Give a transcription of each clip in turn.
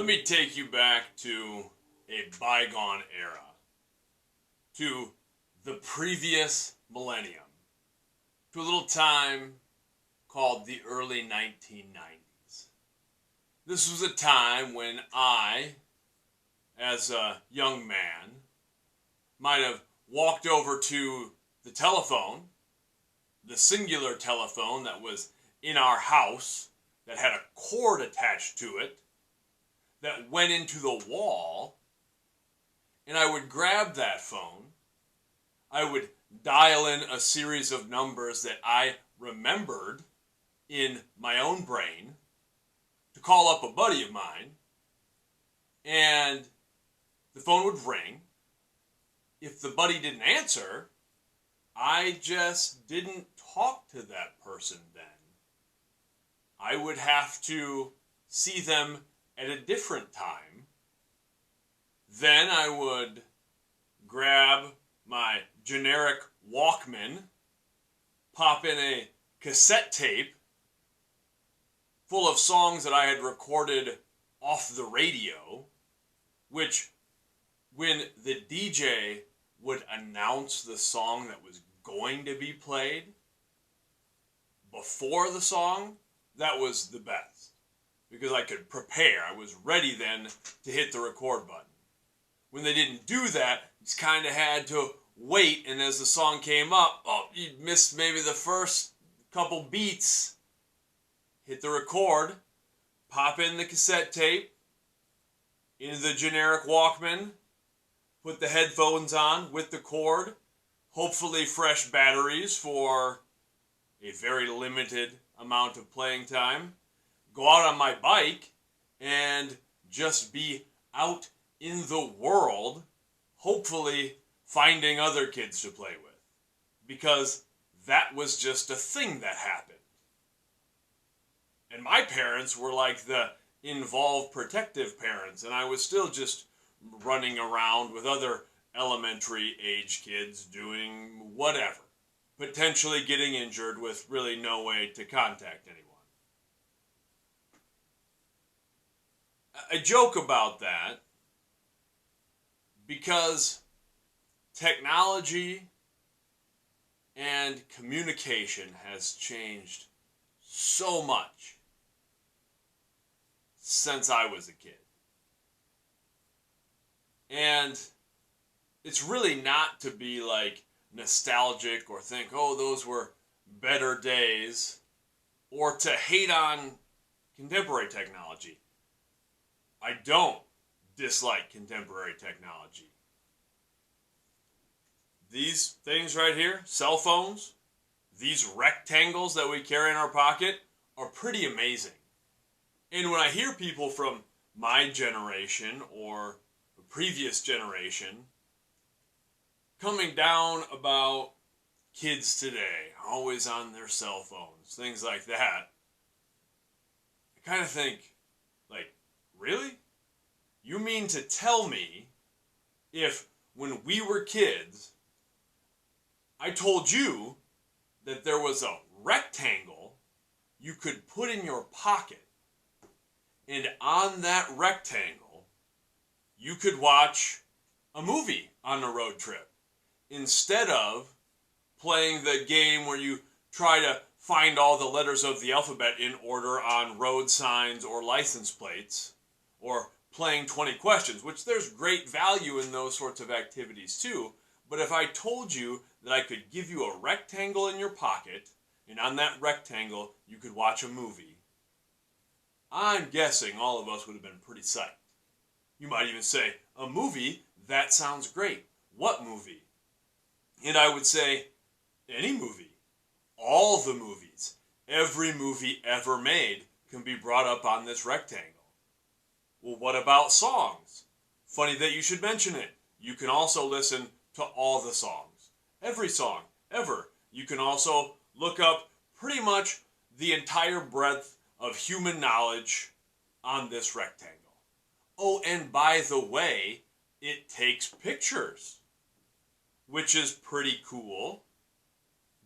Let me take you back to a bygone era, to the previous millennium, to a little time called the early 1990s. This was a time when I, as a young man, might have walked over to the telephone, the singular telephone that was in our house, that had a cord attached to it, that went into the wall, and I would grab that phone. I would dial in a series of numbers that I remembered in my own brain to call up a buddy of mine, and the phone would ring. If the buddy didn't answer, I just didn't talk to that person then. I would have to see them at a different time. Then I would grab my generic Walkman, pop in a cassette tape full of songs that I had recorded off the radio, which when the DJ would announce the song that was going to be played before the song, that was the best. Because I could prepare. I was ready then to hit the record button. When they didn't do that, you just kind of had to wait, and as the song came up, you'd miss maybe the first couple beats. Hit the record, pop in the cassette tape, into the generic Walkman, put the headphones on with the cord, hopefully fresh batteries for a very limited amount of playing time, go out on my bike and just be out in the world, hopefully finding other kids to play with. Because that was just a thing that happened. And my parents were like the involved protective parents, and I was still just running around with other elementary age kids doing whatever, potentially getting injured with really no way to contact anyone. I joke about that because technology and communication has changed so much since I was a kid. And it's really not to be like nostalgic or think, oh, those were better days, or to hate on contemporary technology. I don't dislike contemporary technology. These things right here, cell phones, these rectangles that we carry in our pocket are pretty amazing. And when I hear people from my generation or the previous generation coming down about kids today, always on their cell phones, things like that, I kind of think, like, really? You mean to tell me if when we were kids, I told you that there was a rectangle you could put in your pocket, and on that rectangle, you could watch a movie on a road trip instead of playing the game where you try to find all the letters of the alphabet in order on road signs or license plates, or playing 20 questions, which there's great value in those sorts of activities too. But if I told you that I could give you a rectangle in your pocket, and on that rectangle you could watch a movie, I'm guessing all of us would have been pretty psyched. You might even say, a movie? That sounds great. What movie? And I would say, any movie. All the movies. Every movie ever made can be brought up on this rectangle. Well, what about songs? Funny that you should mention it. You can also listen to all the songs. Every song, ever. You can also look up pretty much the entire breadth of human knowledge on this rectangle. Oh, and by the way, it takes pictures, which is pretty cool,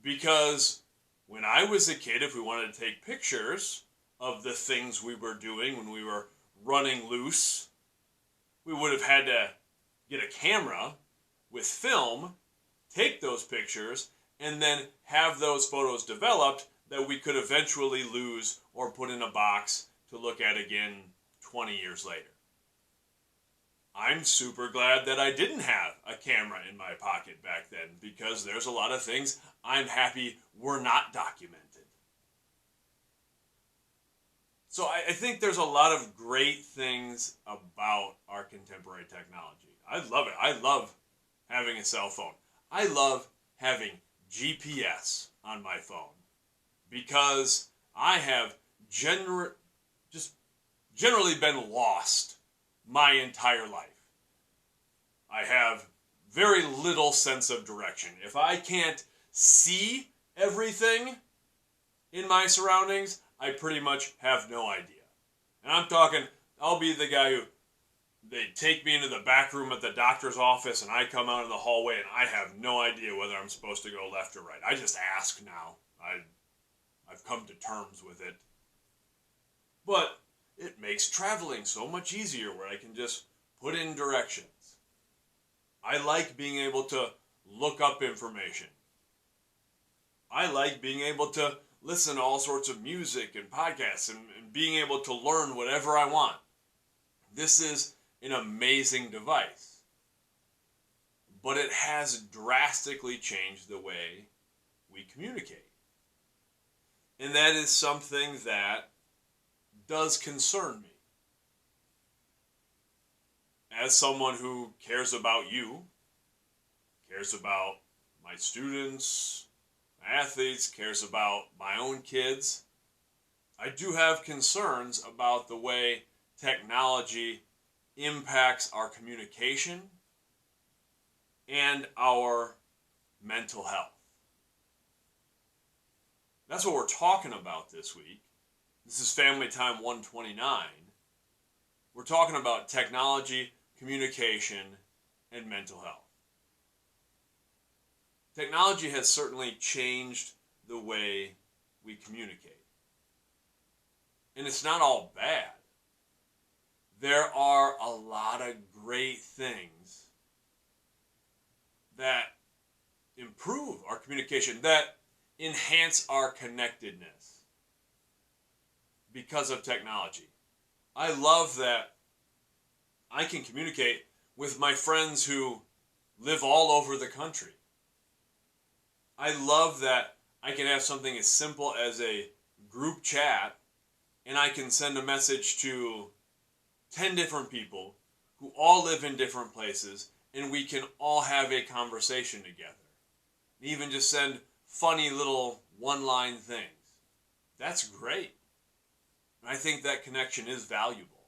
because when I was a kid, if we wanted to take pictures of the things we were doing when we were running loose. We would have had to get a camera with film, take those pictures, and then have those photos developed that we could eventually lose or put in a box to look at again 20 years later. I'm super glad that I didn't have a camera in my pocket back then, because there's a lot of things I'm happy were not documented. So I think there's a lot of great things about our contemporary technology. I love it. I love having a cell phone. I love having GPS on my phone, because I have generally been lost my entire life. I have very little sense of direction. If I can't see everything in my surroundings, I pretty much have no idea. And I'm talking, I'll be the guy who, they take me into the back room at the doctor's office and I come out of the hallway and I have no idea whether I'm supposed to go left or right. I just ask now. I've come to terms with it. But it makes traveling so much easier where I can just put in directions. I like being able to look up information. I like being able to listen to all sorts of music and podcasts and being able to learn whatever I want. This is an amazing device. But it has drastically changed the way we communicate. And that is something that does concern me. As someone who cares about you, cares about my students, my athletes, cares about my own kids, I do have concerns about the way technology impacts our communication and our mental health. That's what we're talking about this week. This is Family Time 129. We're talking about technology, communication, and mental health. Technology has certainly changed the way we communicate. And it's not all bad. There are a lot of great things that improve our communication, that enhance our connectedness because of technology. I love that I can communicate with my friends who live all over the country. I love that I can have something as simple as a group chat and I can send a message to 10 different people who all live in different places, and we can all have a conversation together. And even just send funny little one-line things. That's great. And I think that connection is valuable.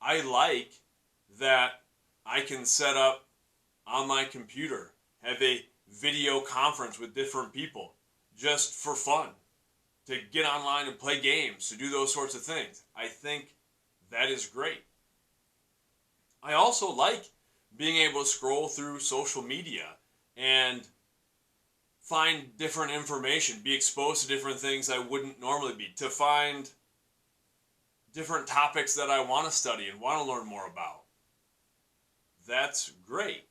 I like that I can set up on my computer, have a video conference with different people just for fun, to get online and play games, to do those sorts of things. I think that is great. I also like being able to scroll through social media and find different information, be exposed to different things I wouldn't normally be, to find different topics that I want to study and want to learn more about. That's great.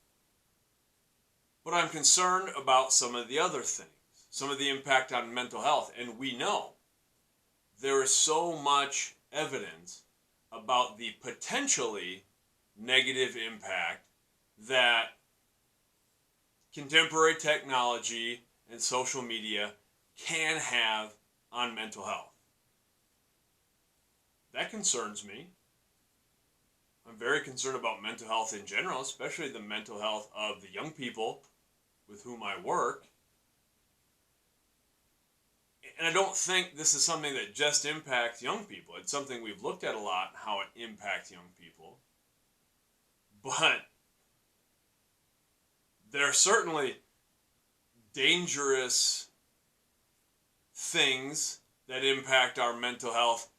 But I'm concerned about some of the other things, some of the impact on mental health. And we know there is so much evidence about the potentially negative impact that contemporary technology and social media can have on mental health. That concerns me. I'm very concerned about mental health in general, especially the mental health of the young people with whom I work. And I don't think this is something that just impacts young people. It's something we've looked at a lot, how it impacts young people. But there are certainly dangerous things that impact our mental health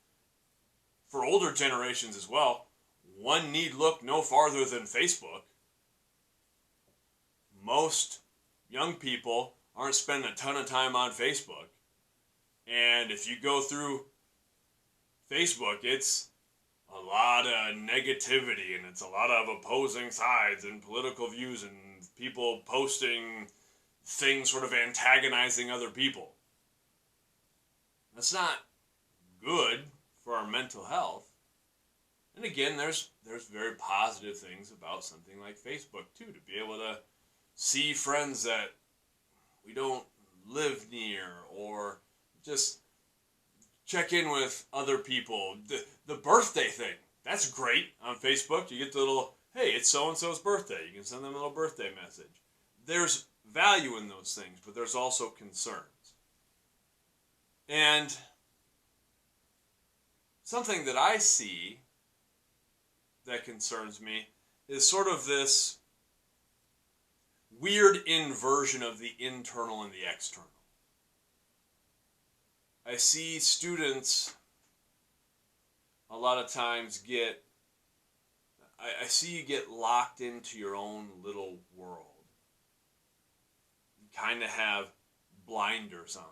for older generations as well. One need look no farther than Facebook. Most young people aren't spending a ton of time on Facebook. And if you go through Facebook, it's a lot of negativity, and it's a lot of opposing sides and political views and people posting things sort of antagonizing other people. That's not good for our mental health. And again, there's very positive things about something like Facebook too, to be able to see friends that we don't live near, or just check in with other people. The birthday thing, that's great on Facebook. You get the little, hey, it's so-and-so's birthday. You can send them a little birthday message. There's value in those things, but there's also concerns. And something that I see that concerns me is sort of this weird inversion of the internal and the external. I see students a lot of times I see you get locked into your own little world. You kind of have blinders on.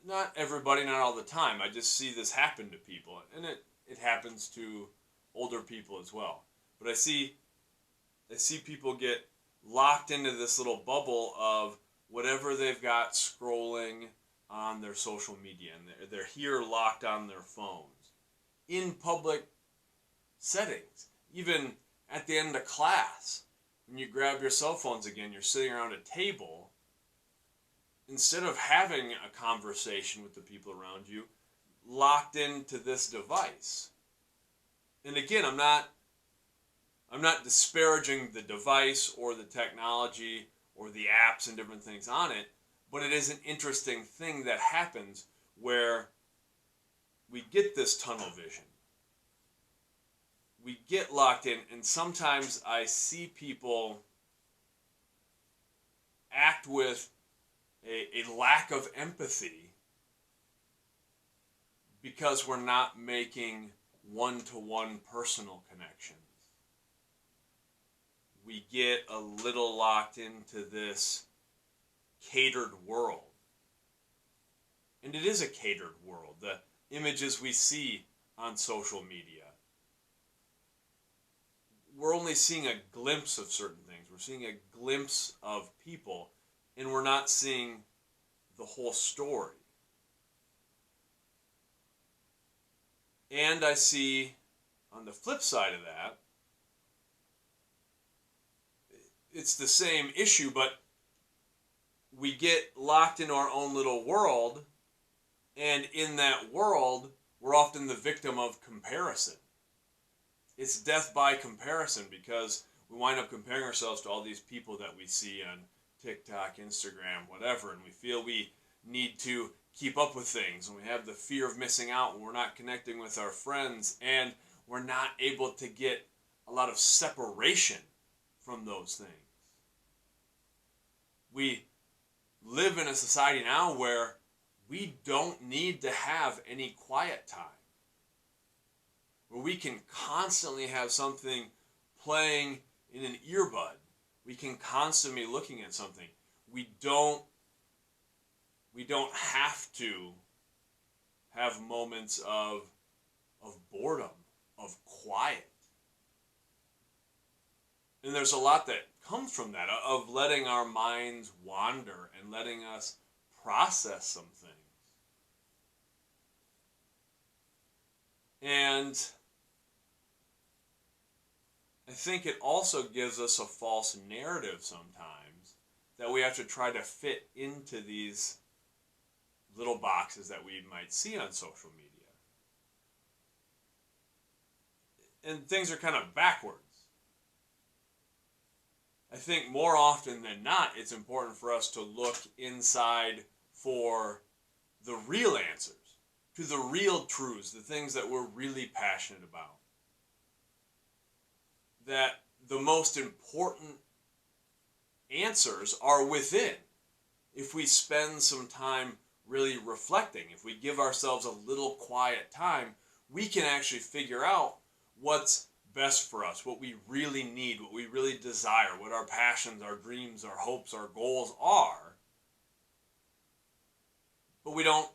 Not everybody, not all the time. I just see this happen to people, and it happens to older people as well. But I see people get locked into this little bubble of whatever they've got scrolling on their social media, and they're here locked on their phones in public settings. Even at the end of class, when you grab your cell phones again, you're sitting around a table. Instead of having a conversation with the people around you, locked into this device. And again, I'm not disparaging the device or the technology or the apps and different things on it, but it is an interesting thing that happens where we get this tunnel vision. We get locked in, and sometimes I see people act with a lack of empathy because we're not making one-to-one personal connections. We get a little locked into this catered world. And it is a catered world. The images we see on social media, we're only seeing a glimpse of certain things. We're seeing a glimpse of people, and we're not seeing the whole story. And I see, on the flip side of that, it's the same issue, but we get locked into our own little world, and in that world, we're often the victim of comparison. It's death by comparison, because we wind up comparing ourselves to all these people that we see on TikTok, Instagram, whatever, and we feel we need to keep up with things, and we have the fear of missing out when we're not connecting with our friends, and we're not able to get a lot of separation from those things. We live in a society now where we don't need to have any quiet time, where we can constantly have something playing in an earbud. We can constantly be looking at something. We don't have to have moments of boredom, of quiet. And there's a lot that comes from that, of letting our minds wander and letting us process some things. And I think it also gives us a false narrative sometimes that we have to try to fit into these little boxes that we might see on social media. And things are kind of backwards. I think more often than not, it's important for us to look inside for the real answers, to the real truths, the things that we're really passionate about. That the most important answers are within. If we spend some time really reflecting, if we give ourselves a little quiet time, we can actually figure out what's best for us, what we really need, what we really desire, what our passions, our dreams, our hopes, our goals are. But we don't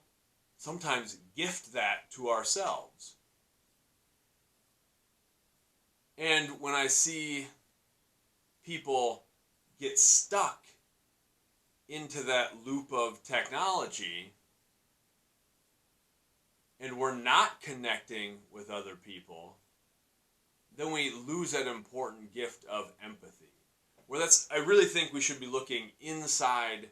sometimes gift that to ourselves. And when I see people get stuck into that loop of technology and we're not connecting with other people, then we lose that important gift of empathy. I really think we should be looking inside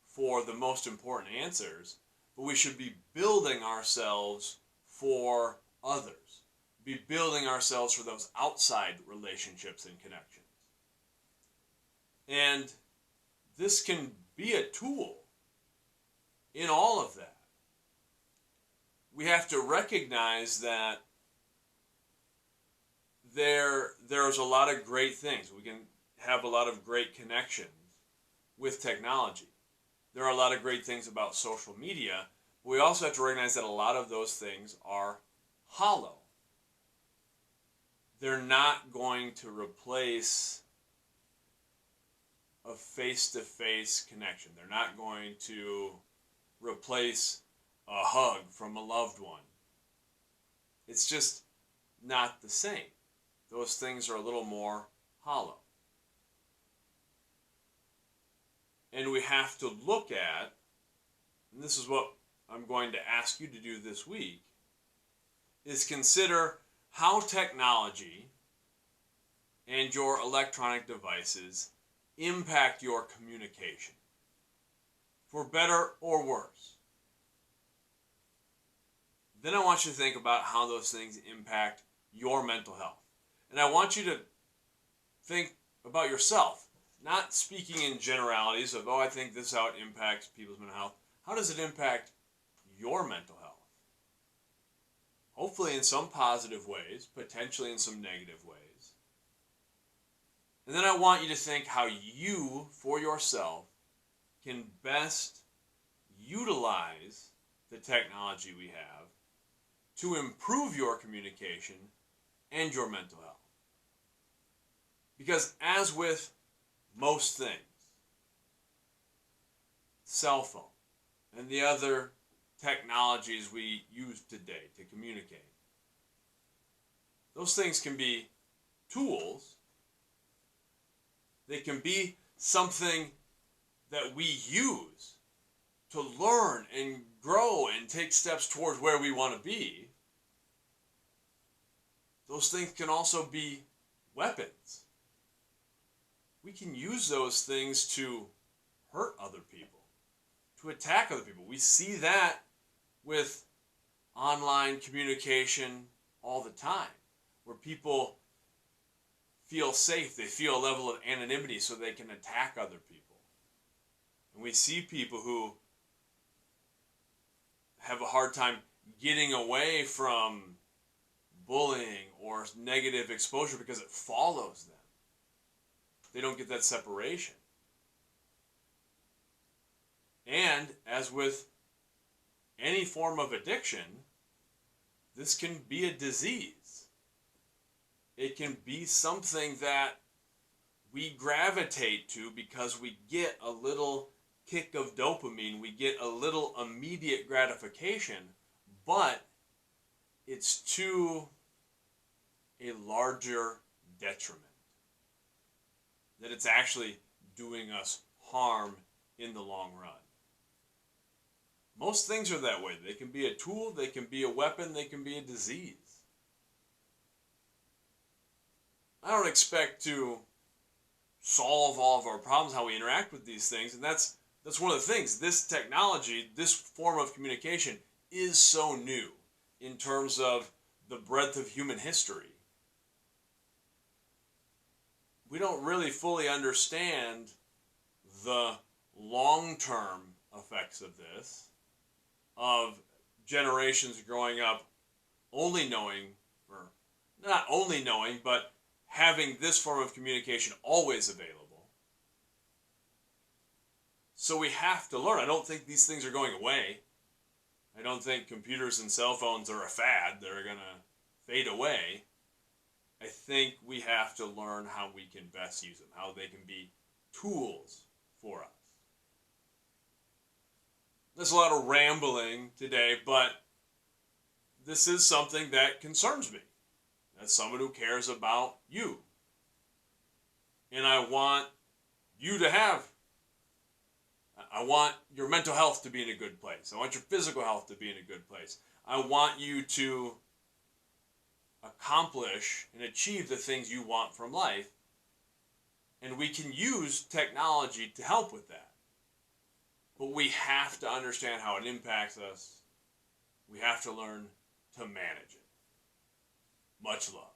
for the most important answers, but we should be building ourselves for others. Be building ourselves for those outside relationships and connections. And this can be a tool in all of that. We have to recognize that there's a lot of great things. We can have a lot of great connections with technology. There are a lot of great things about social media, but we also have to recognize that a lot of those things are hollow. They're not going to replace a face-to-face connection. They're not going to replace a hug from a loved one. It's just not the same. Those things are a little more hollow. And we have to look at, and this is what I'm going to ask you to do this week, is consider how technology and your electronic devices impact your communication, for better or worse. Then I want you to think about how those things impact your mental health. And I want you to think about yourself, not speaking in generalities of, I think this is how it impacts people's mental health. How does it impact your mental health? Hopefully in some positive ways, potentially in some negative ways. And then I want you to think how you, for yourself, can best utilize the technology we have to improve your communication and your mental health. Because as with most things, cell phone and the other technologies we use today to communicate, those things can be tools. They can be something that we use to learn and grow and take steps towards where we want to be. Those things can also be weapons. We can use those things to hurt other people, to attack other people. We see that with online communication all the time, where people feel safe, they feel a level of anonymity so they can attack other people. And we see people who have a hard time getting away from bullying or negative exposure because it follows them. They don't get that separation. And as with any form of addiction, this can be a disease. It can be something that we gravitate to because we get a little kick of dopamine, we get a little immediate gratification, but it's to a larger detriment. That it's actually doing us harm in the long run. Most things are that way. They can be a tool, they can be a weapon, they can be a disease. I don't expect to solve all of our problems, how we interact with these things, and that's one of the things. This technology, this form of communication is so new in terms of the breadth of human history. We don't really fully understand the long-term effects of this, of generations growing up only knowing, or not only knowing, but having this form of communication always available. So we have to learn. I don't think these things are going away. I don't think computers and cell phones are a fad. They're going to fade away. I think we have to learn how we can best use them, how they can be tools for us. There's a lot of rambling today, but this is something that concerns me. as someone who cares about you. And I want you to have, I want your mental health to be in a good place. I want your physical health to be in a good place. I want you to accomplish and achieve the things you want from life. And we can use technology to help with that. But we have to understand how it impacts us. We have to learn to manage it. Much love.